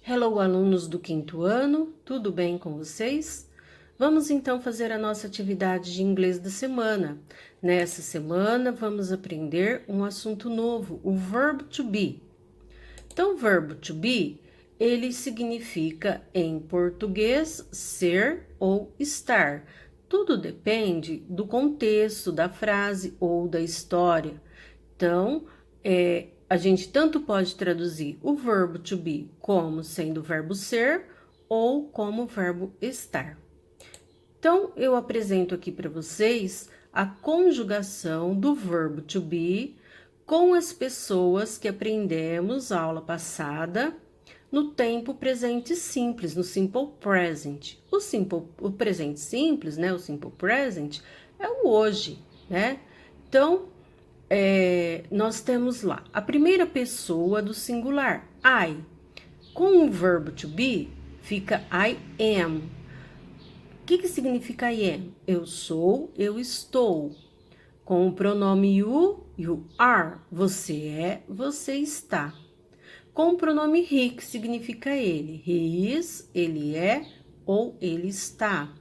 Hello, alunos do quinto ano, tudo bem com vocês? Vamos então fazer a nossa atividade de inglês da semana. Nessa semana, vamos aprender um assunto novo, o verbo to be. Então, o verbo to be, ele significa em português ser ou estar. Tudo depende do contexto da frase ou da história. Então, a gente tanto pode traduzir o verbo to be como sendo o verbo ser ou como o verbo estar. Então, eu apresento aqui para vocês a conjugação do verbo to be com as pessoas que aprendemos na aula passada no tempo presente simples, no simple present. O presente simples, né? O simple present é o hoje, né? Então, nós temos lá a primeira pessoa do singular, I. Com o verbo to be, fica I am. O que significa I am? Eu sou, eu estou. Com o pronome you are. Você é, você está. Com o pronome he, que significa ele. He is, ele é ou ele está.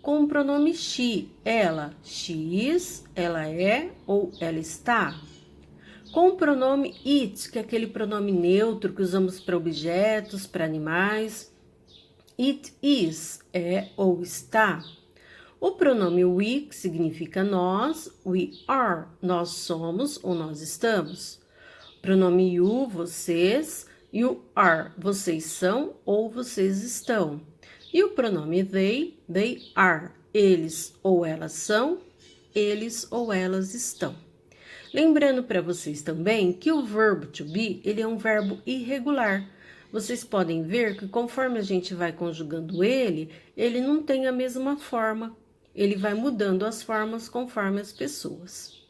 Com o pronome she, ela. She is, ela é ou ela está. Com o pronome it, que é aquele pronome neutro que usamos para objetos, para animais. It is, é ou está. O pronome we, que significa nós, we are, nós somos ou nós estamos. O pronome you, vocês, you are, vocês são ou vocês estão. E o pronome they are, eles ou elas são, eles ou elas estão. Lembrando para vocês também que o verbo to be, ele é um verbo irregular. Vocês podem ver que conforme a gente vai conjugando ele não tem a mesma forma. Ele vai mudando as formas conforme as pessoas.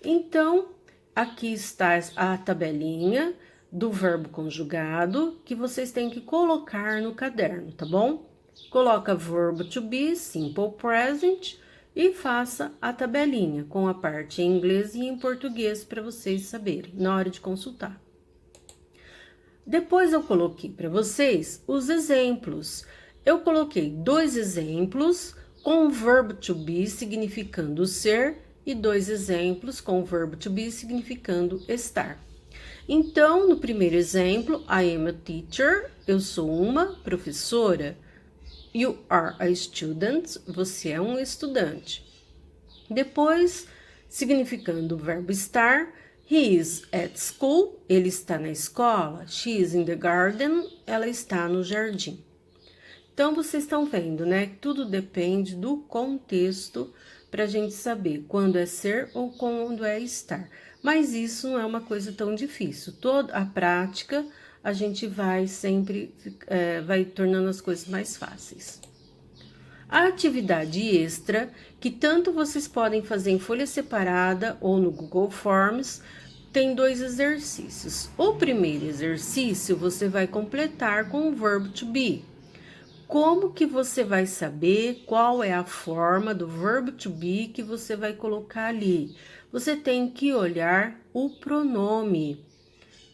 Então, aqui está a tabelinha do verbo conjugado que vocês têm que colocar no caderno, tá bom? Coloca verbo to be, simple present, e faça a tabelinha com a parte em inglês e em português para vocês saberem na hora de consultar. Depois eu coloquei para vocês os exemplos. Eu coloquei 2 exemplos com o verbo to be significando ser e 2 exemplos com o verbo to be significando estar. Então, no primeiro exemplo, I am a teacher, eu sou uma professora. You are a student, você é um estudante. Depois, significando o verbo estar, he is at school, ele está na escola. She is in the garden, ela está no jardim. Então, vocês estão vendo, né? Tudo depende do contexto para a gente saber quando é ser ou quando é estar. Mas isso não é uma coisa tão difícil. Toda a prática, a gente vai sempre, vai tornando as coisas mais fáceis. A atividade extra, que tanto vocês podem fazer em folha separada ou no Google Forms, tem 2 exercícios. O primeiro exercício, você vai completar com o verbo to be. Como que você vai saber qual é a forma do verbo to be que você vai colocar ali? Você tem que olhar o pronome.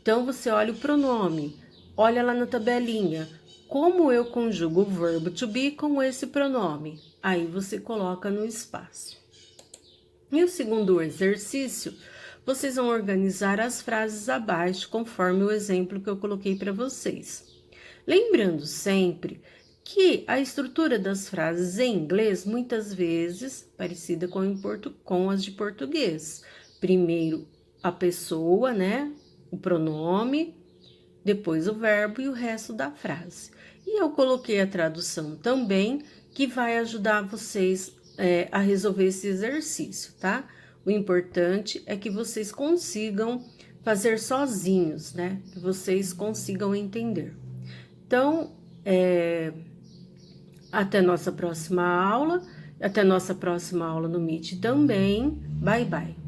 Então, você olha o pronome, olha lá na tabelinha. Como eu conjugo o verbo to be com esse pronome? Aí você coloca no espaço. E o segundo exercício, vocês vão organizar as frases abaixo, conforme o exemplo que eu coloquei para vocês. Lembrando sempre que a estrutura das frases em inglês, muitas vezes, parecida com as de português. Primeiro, a pessoa, né? O pronome, depois o verbo e o resto da frase. E eu coloquei a tradução também, que vai ajudar vocês a resolver esse exercício, tá? O importante é que vocês consigam fazer sozinhos, né? Que vocês consigam entender. Então, até nossa próxima aula no Meet também. Bye, bye.